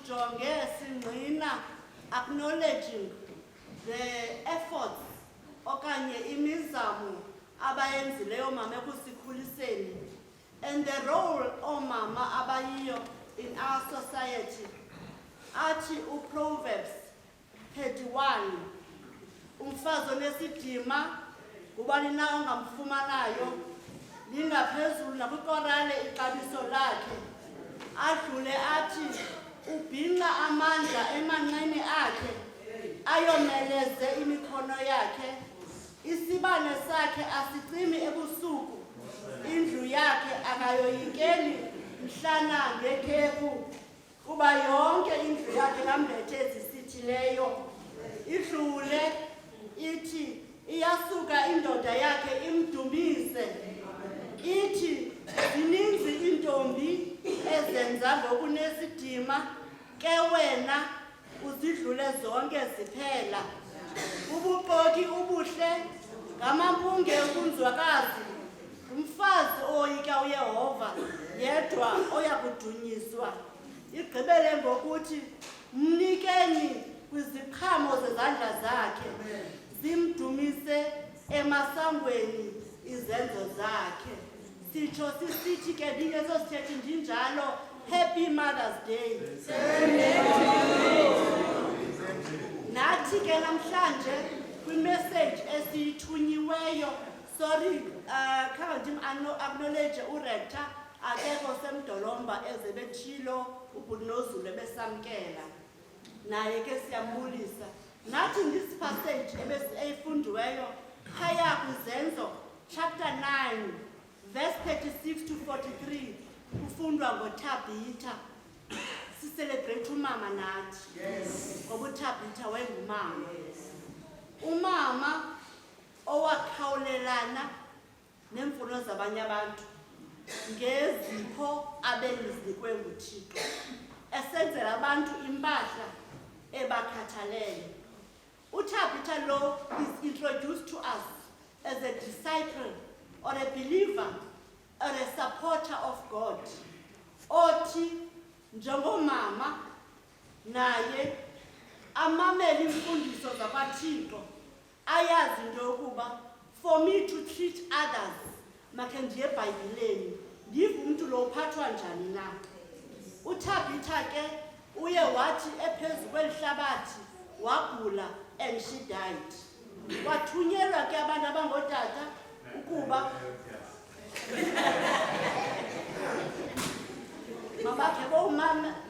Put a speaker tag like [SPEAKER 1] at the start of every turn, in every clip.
[SPEAKER 1] sijonge singqina acknowledging the efforts okanye imizamo abayenzileyo mama ekusikhuliseni and the role omama abayiyo in our society. Athi uProverbs 31 umfazi onesidima ngubani na ongamfumanayo lingaphezulu nakwikorale ixabiso lakhe adlule athi ubhinqa amandla emanqeni akhe ayomeleze imikhono yakhe isibane sakhe asicimi ebusuku indlu yakhe akayoyikeli mhlana ngekhefu kuba yonke indlu yakhe kambethe ezisithileyo idlule ithi iyasuka indoda yakhe imdumise ithi zininzi intombi ezenza ngokunesidima ke wena uzidlule zonke ziphela ubuxoki ubuhle ngamampunge okunzwakazi umfazi oyika uYehova yedwa oyakudunyiswa igqibele ngokuthi mnikeni kwiziqhamo zezandla zakhe zimdumise emasangweni izenzo zakhe sitsho sisithi ke bingezo sithethi ndinjalo Happy Mother's Day. Nathi ke namhlanje kwi-message esiyithunyiweyo sorry khange acknowledge urector akekho semdolomba ezebetshilo ubunozulu ebesamkela naye ke siyambulisa nathi this passage eyifundiweyo phaya kwizenzo chapter 9 verse 36 to 43 kufundwa ngoThabitha sicelebrate umama nathi ngoba uThabitha wayengumama umama owakhawulelana nemfuno zabanye abantu ngezipho abezinikwe nguThixo esenzela abantu impahla ebakhathalele uThabitha lo is introduced to us as a disciple or a believer or a supporter of God othi njengomama naye amamele imfundiso zakwaThixo ayazi into yokuba for me to treat others makhe ndiye eBhayibhileni ndive umuntu lo uphathwa njani na uThabitha ke uye wathi ephezulu kwelihlabathi wagula and she died wathunyelwa ke abantu abangootata ukuba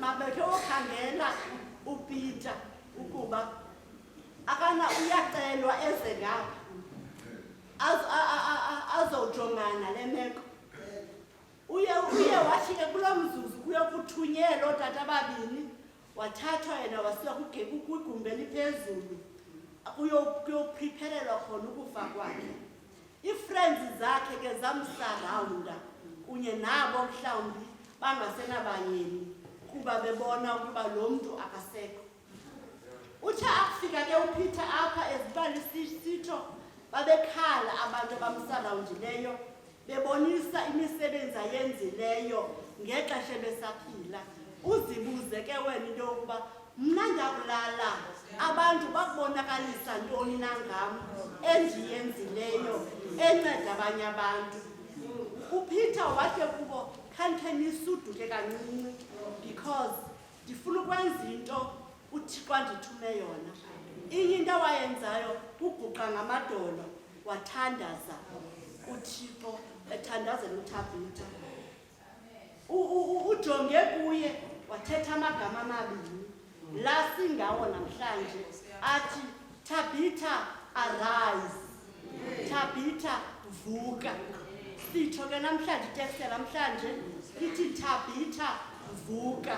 [SPEAKER 1] mabakhe okhangela uPeter ukuba akana uyacelwa eze ngapha azojongana lemeko uye wathi ke kulomzuzu kuyokuthunyelwa ootata ababini wathathwa yena wasiwa kwigumbi eliphezulu kuyoprepherelwa khona ukufa kwakhe iifriends zakhe ke zamsurrounda kunye nabo mhlawumbi bangasenabayeni kuba bebona ukuba lo mntu akasekho uthi akufika ke uPeter apha ezibalisitho babekhala abantu abamsurroundileyo bebonisa imisebenzi ayenzileyo ngexesha besaphila uzibuze ke wena into yokuba mna ndakulala abantu bakubonakalisa ntoni nangam endiyenzileyo enceda abanye abantu uPeter wathi kubo khanke nisuduke kancinci because ndifuna ukwenza into uThixo andithume yona inye into awayenzayo uguqa ngamadolo wathandaza uThixo ethandazela uThabitha ujonge kuye wathetha amagama amabini la singawo namhlanje athi Tabitha arise Tabitha vuka sitho ke namhlanje itext namhlanje ithi Tabitha vuka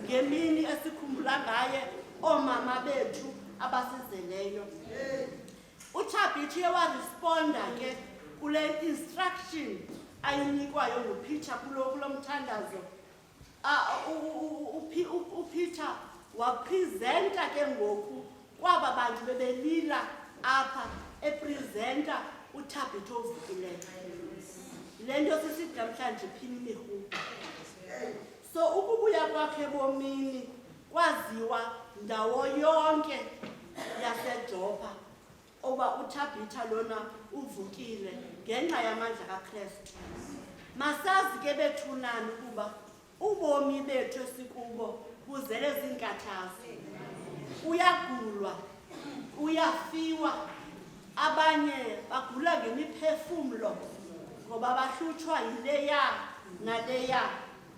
[SPEAKER 1] ngemini esikhumbula ngaye omama bethu abasizeleyo uThabitha waresponda ke kule instruction ayinikwayo nguPeter kulo mthandazo uPeter wapresenta ke ngoku kwaba bantu bebelila apha epresenta uThabitha ovukileyo lento sisithi namhlanje phini mihu so ukubuya kwakhe bomini kwaziwa ndawo yonke yaseJopha oba uThabitha lona uvukile ngenxa yamandla kaKristu. Masazi ke bethunani ukuba ubomi bethu esikubo buzele zinkathazo. Uyagulwa, uyafiwa, abanye bagula ngemiphefumlo ngoba bahlutshwa yileya naleya.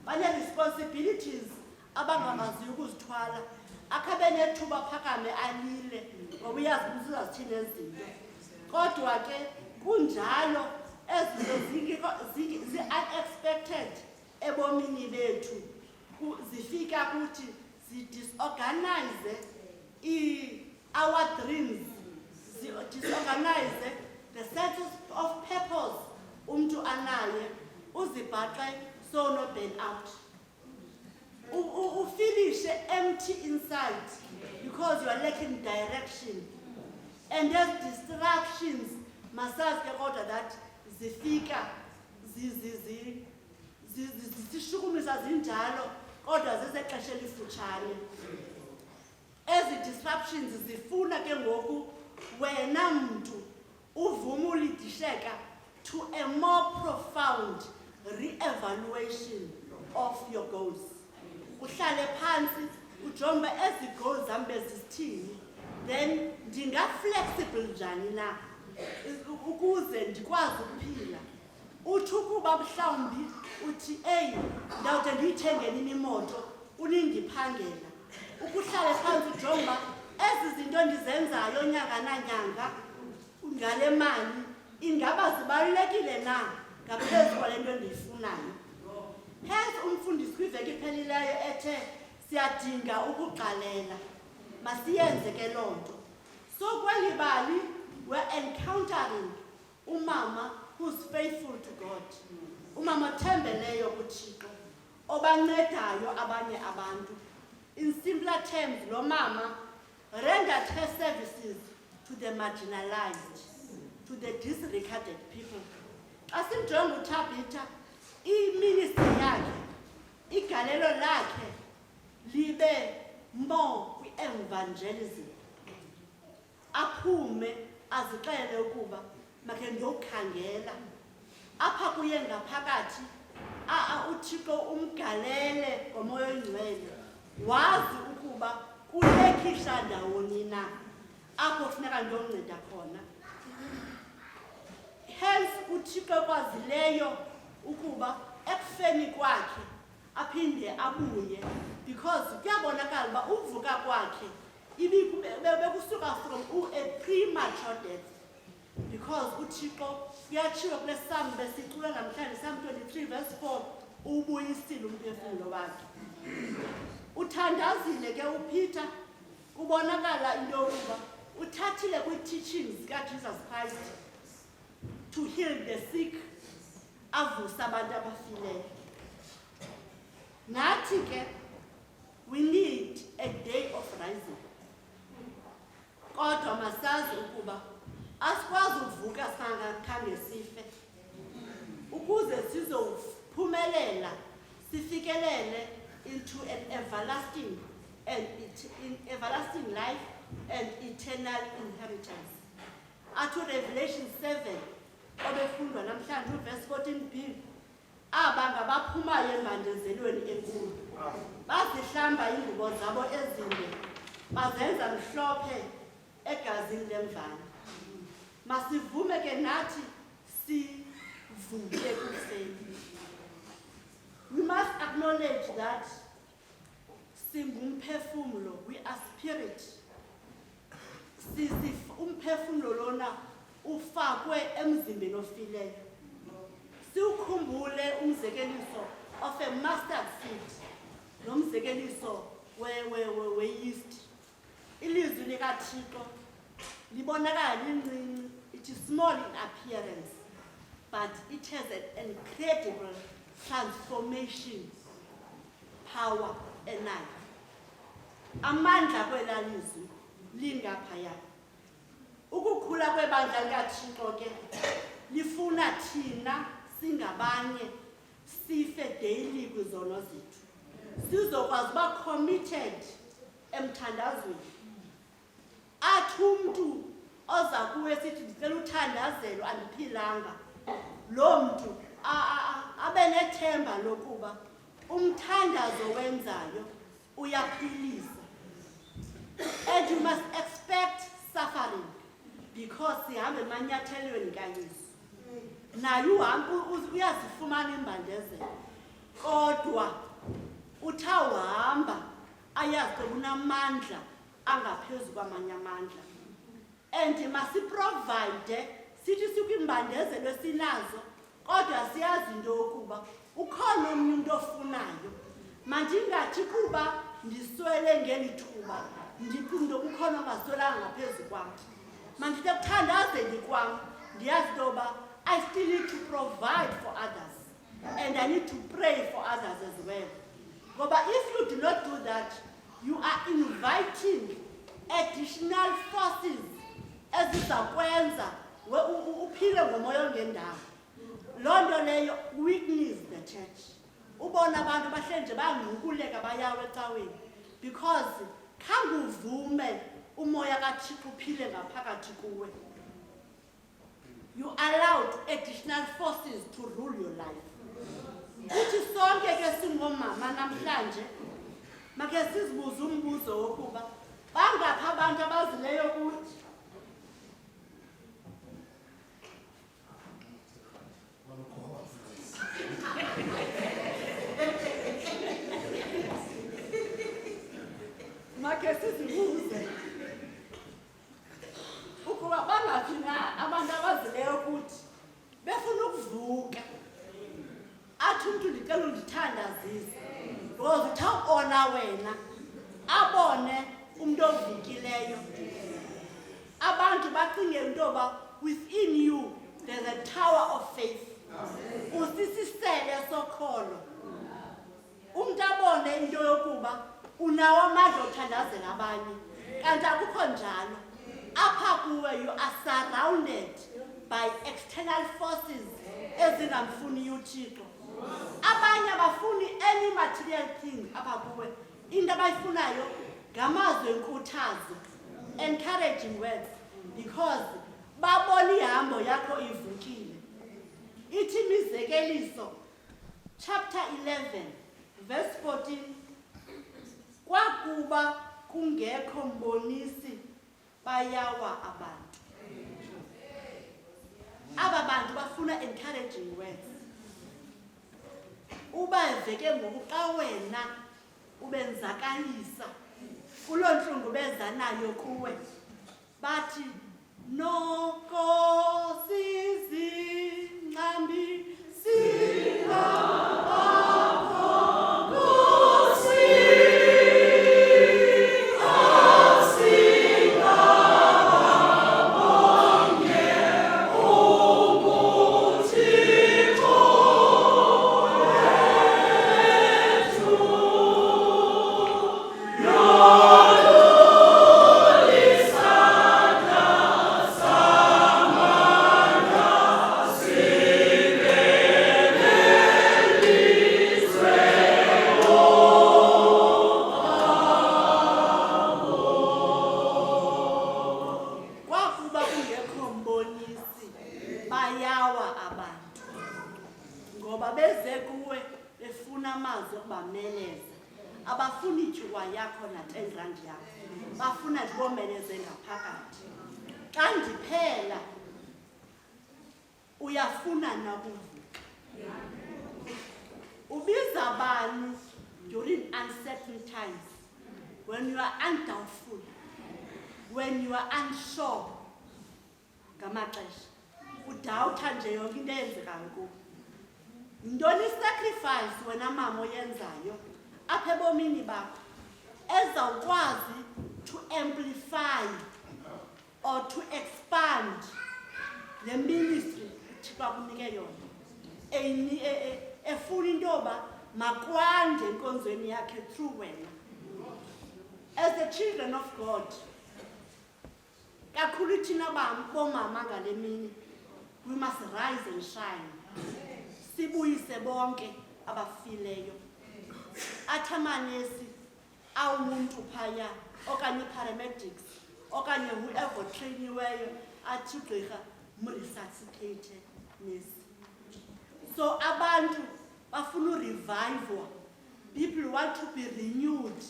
[SPEAKER 1] Bane-responsibilities abangamaziyo ukuzithwala, akhabe nethuba phakame alile ngoba uyazi ukuthi uzazithini ezinto. Kodwa ke kunjalo ezinto zi-unexpected ebomini bethu zifika kuthi zi-disorganize our dreams, disorganize the sense of purpose umntu anaye, uzibhaqe so no burn out. Finish empty inside because you are lacking direction. And there's distractions, masazi ke kodwa that zifika zishukumisa zinjalo kodwa zisexesha elifutshane. Ezi disruptions zifuna ke ngoku wena mntu uvume ulidisheka to a more profound re-evaluation of your goals. Uhlale phansi ujonge ezi goals zam bezithini, then ndinga-flexible njani na ukuze ndikwazi ukuphila. Uthi ukuba mhlawumbi uthi ndawude ndiyithenge nini imoto unindiphangela. Ukuhlale phansi ujonga ezi zinto ndizenzayo nyanga nanyanga ngale mali ingaba zibalulekile na ngaphezu kwale nto ndiyifunayo. Hence umfundisi kwiveki iphelileyo ethe siyadinga ukuqalela, masiyenze ke loo nto. So kweli bali we're encountering umama who's faithful to God, umama othembeleyo kuThixo, obancedayo abanye abantu. In simpler terms, lo mama rendered her services to the marginalized, to the disregarded people. Asimjonga uThabitha, iministry yakhe, igalelo lakhe libe more kwi-evangelism. Aphume azixele ukuba makhe ndiyokhangela apha kuye ngaphakathi, uThixo umgalele ngomoya oyingcwele, wazi ukuba kulekhisha ndawoni na apho kufuneka ndiyonceda khona. Hence uThixo kwazileyo ukuba ekufeni kwakhe aphinde abuye, because kuyabonakala uba uvuka kwakhe bekusuka from a premature death, because uThixo kuyatshiwo kule Psalm besicula namhlanje, Psalm 23 verse 4, ubuyisile umphefumlo wakhe. Uthandazile ke uPeter, kubonakala into yokuba uthathile kwi-teachings kaJesus Christ to heal the sick, avuse abantu abafileyo. Nathi ke we need a day of rising. Kodwa masazi ukuba asikwazi uvuka singakhange sife. Ukuze sizophumelela sifikelele into an everlasting life and eternal inheritance. Athi Revelation 7 obefundwa namhlanje verse 14b, aba ngabaphumayo embandezelweni enkulu, bazihlamba ingubo zabo ezinde, bazenza mhlophe egazini lemvana. Masivume ke nathi sivuke kuseni. We must acknowledge that singumphefumlo, we are spirit. Umphefumlo lona ufakwe emzimbeni ofileyo. Siukhumbule umzekeliso of a mustard seed, nomzekeliso we-yeast. Ilizwi likaThixo libonakala lincinci, it is small in appearance, but it has an incredible transformation power enayo. Amandla kwela lizwi lingaphaya. Ukukhula kwebandla likaThixo ke lifuna thina singabanye sife daily kwizono zethu. sizokwazi uba committed emthandazweni. Athi umntu oza kuwe sithi ndicela uthandazelo andiphilanga, loo mntu abe nethemba lokuba umthandazo wenzayo uyaphilisa. And you must expect suffering because sihambe emanyathelweni kaYesu. Naye uyazifumana imbandezelo, kodwa utha uhamba ayazi ukuba unamandla angaphezu kwamanye amandla. And masiprovide sithi sikwimbandezelo esinazo, kodwa siyazi into yokuba ukhona omnye umntu ofunayo. Mandingathi kuba ndiswele ngeli thuba ndiphinde ukhona ongaswelanga ngaphezu kwam. Mandithe kuthandazeni kwam ndiyazi into yoba I still need to provide for others, and I need to pray for others as well. But if you do not do that, you are inviting additional forces ezizakwenza uphile ngomoya ongendawo. Loo nto leyo weakness the church. Ubona abantu bahleli nje bangqukuleka bayawe ecaweni because khange uvume umoya kaThixo uphile ngaphakathi kuwe. You allowed additional forces to rule your life. Uthi sonke ke singomama namhlanje make sizibuza umbuzo wokuba bangaphi abantu abazileyo kuthi make sizibuze ukuba bangaphi na abantu abazileyo kuthi befuna ukuvuka. Athi umntu ndicela undithandazise because utha ona wena abone umntu ovukileyo. Abantu bacinge into yoba within you there's a tower of faith. Usisisele sokholo. Umntu abone into yokuba unawo amandla othandazela abanye. Kanti akukho njalo. Apha kuwe you are surrounded by external forces ezingamfuni uThixo. Abanye abafuni any material thing apha kuwe. Into abayifunayo ngamazwi enkuthazo, encouraging words, because babona ihambo yakho ivukile. Ithi Imizekeliso chapter 11 verse 14, kwakuba kungekho mbonisi bayawa abantu. Aba bantu bafuna encouraging words. Ubave ke ngoku xa wena ubenzakalisa kuloo ntlungu beza nayo kuwe, bathi noko sizingcambi abafuni ityuwa yakho na-10 rand yakho, bafuna ndibomeleze ngaphakathi. Xa ndiphela uyafuna nakuvuka. Ubiza bani during uncertain times, when you are undoubtful, when you are unsure ngamaxesha, udawutha nje yonke into eyenzekayo kuwe. Yintoni isacrifice wena mama oyenzayo apha ebomini bakho ezawukwazi to amplify or to expand the ministry uThixo akunike yona, efuna into yoba makwande enkonzweni yakhe through wena. As the children of God, kakhulu thina bomama ngale mini, we must rise and shine. Sibuyise bonke abafileyo, athi amanesi awumuntu phaya okanye paramedics okanye whoever trainiweyo athi ugqirha mresuscitate nesi. So abantu bafuna urevivwa. People want to be renewed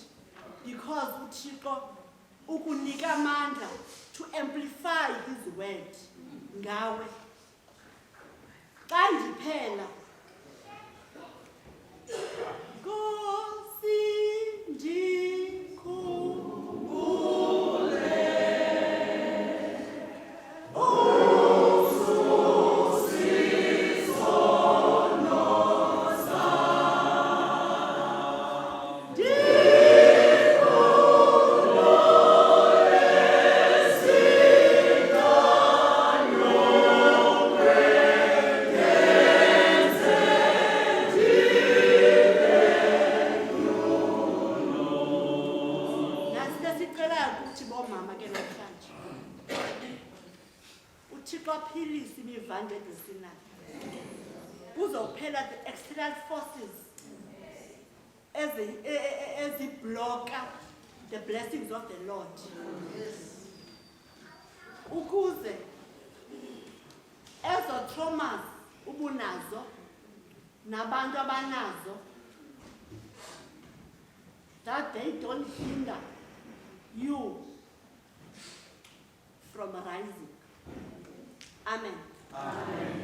[SPEAKER 1] because uThixo ukunika amandla to amplify his word ngawe. Xa ndiphela Nkosi ndikhumbule kuzophela the external forces as a blocker the blessings of the Lord. Ukuze ezo traumas ubunazo nabantu abanazo, that they don't hinder you from rising. Amen. Amen.